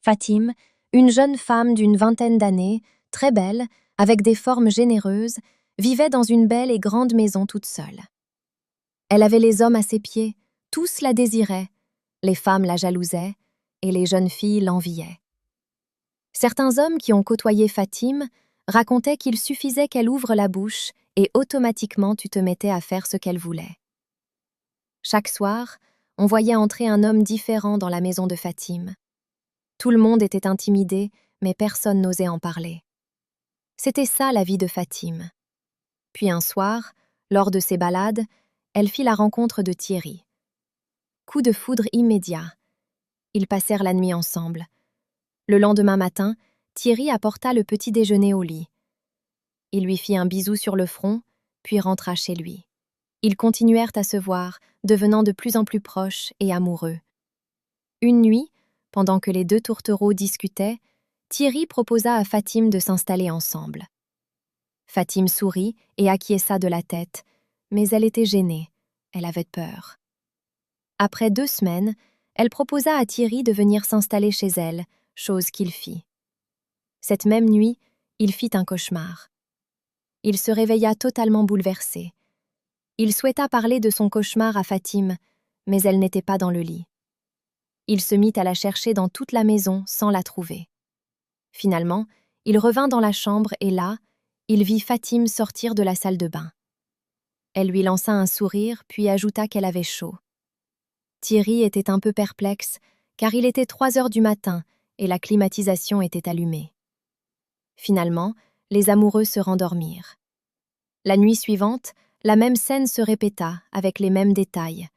Fatim, une jeune femme d'une vingtaine d'années, très belle, avec des formes généreuses, vivait dans une belle et grande maison toute seule. Elle avait les hommes à ses pieds, tous la désiraient, les femmes la jalousaient et les jeunes filles l'enviaient. Certains hommes qui ont côtoyé Fatim racontaient qu'il suffisait qu'elle ouvre la bouche et automatiquement tu te mettais à faire ce qu'elle voulait. Chaque soir, on voyait entrer un homme différent dans la maison de Fatim. Tout le monde était intimidé, mais personne n'osait en parler. C'était ça la vie de Fatim. Puis un soir, lors de ses balades, elle fit la rencontre de Thierry. Coup de foudre immédiat. Ils passèrent la nuit ensemble. Le lendemain matin, Thierry apporta le petit déjeuner au lit. Il lui fit un bisou sur le front, puis rentra chez lui. Ils continuèrent à se voir, devenant de plus en plus proches et amoureux. Une nuit, pendant que les deux tourtereaux discutaient, Thierry proposa à Fatim de s'installer ensemble. Fatim sourit et acquiesça de la tête, mais elle était gênée, elle avait peur. Après 2 semaines, elle proposa à Thierry de venir s'installer chez elle, chose qu'il fit. Cette même nuit, il fit un cauchemar. Il se réveilla totalement bouleversé. Il souhaita parler de son cauchemar à Fatim, mais elle n'était pas dans le lit. Il se mit à la chercher dans toute la maison sans la trouver. Finalement, il revint dans la chambre et là, il vit Fatim sortir de la salle de bain. Elle lui lança un sourire puis ajouta qu'elle avait chaud. Thierry était un peu perplexe car il était 3 heures du matin et la climatisation était allumée. Finalement, les amoureux se rendormirent. La nuit suivante, la même scène se répéta avec les mêmes détails.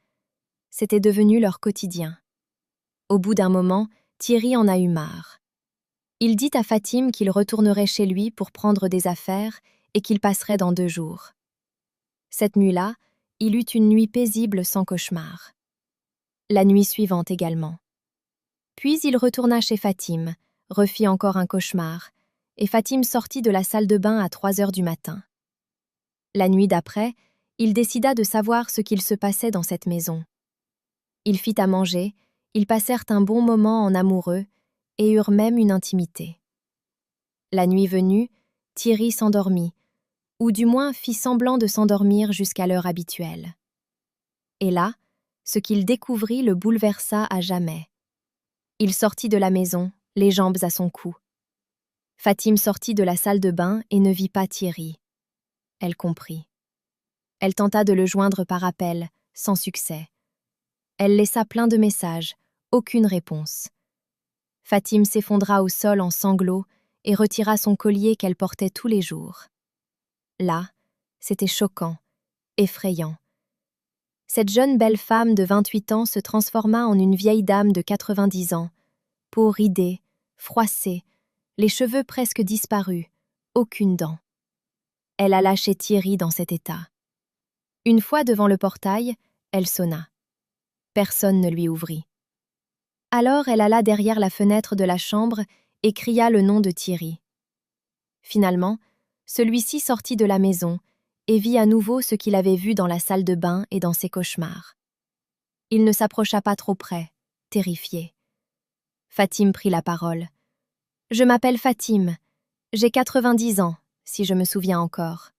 C'était devenu leur quotidien. Au bout d'un moment, Thierry en a eu marre. Il dit à Fatim qu'il retournerait chez lui pour prendre des affaires et qu'il passerait dans 2 jours. Cette nuit-là, il eut une nuit paisible sans cauchemar. La nuit suivante également. Puis il retourna chez Fatim, refit encore un cauchemar, et Fatim sortit de la salle de bain à 3 heures du matin. La nuit d'après, il décida de savoir ce qu'il se passait dans cette maison. Il fit à manger, ils passèrent un bon moment en amoureux et eurent même une intimité. La nuit venue, Thierry s'endormit, ou du moins fit semblant de s'endormir jusqu'à l'heure habituelle. Et là, ce qu'il découvrit le bouleversa à jamais. Il sortit de la maison, les jambes à son cou. Fatim sortit de la salle de bain et ne vit pas Thierry. Elle comprit. Elle tenta de le joindre par appel, sans succès. Elle laissa plein de messages, aucune réponse. Fatim s'effondra au sol en sanglots et retira son collier qu'elle portait tous les jours. Là, c'était choquant, effrayant. Cette jeune belle femme de 28 ans se transforma en une vieille dame de 90 ans, peau ridée, froissée, les cheveux presque disparus, aucune dent. Elle alla chez Thierry dans cet état. Une fois devant le portail, elle sonna. Personne ne lui ouvrit. Alors elle alla derrière la fenêtre de la chambre et cria le nom de Thierry. Finalement, celui-ci sortit de la maison et vit à nouveau ce qu'il avait vu dans la salle de bain et dans ses cauchemars. Il ne s'approcha pas trop près, terrifié. Fatim prit la parole. « Je m'appelle Fatim. J'ai 90 ans, si je me souviens encore.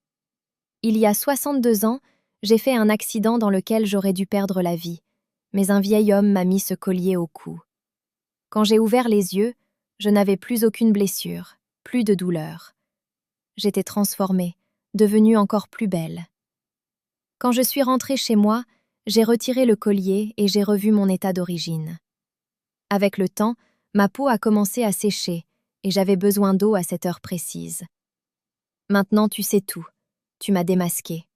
Il y a 62 ans, j'ai fait un accident dans lequel j'aurais dû perdre la vie, mais un vieil homme m'a mis ce collier au cou. Quand j'ai ouvert les yeux, je n'avais plus aucune blessure, plus de douleur. J'étais transformée, devenue encore plus belle. Quand je suis rentrée chez moi, j'ai retiré le collier et j'ai revu mon état d'origine. Avec le temps, ma peau a commencé à sécher et j'avais besoin d'eau à cette heure précise. Maintenant tu sais tout, tu m'as démasquée. »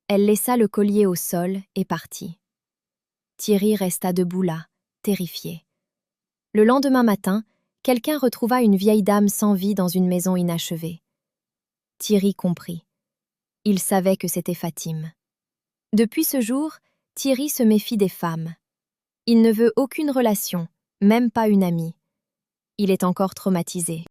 Elle laissa le collier au sol et partit. Thierry resta debout là, terrifié. Le lendemain matin, quelqu'un retrouva une vieille dame sans vie dans une maison inachevée. Thierry comprit. Il savait que c'était Fatim. Depuis ce jour, Thierry se méfie des femmes. Il ne veut aucune relation, même pas une amie. Il est encore traumatisé.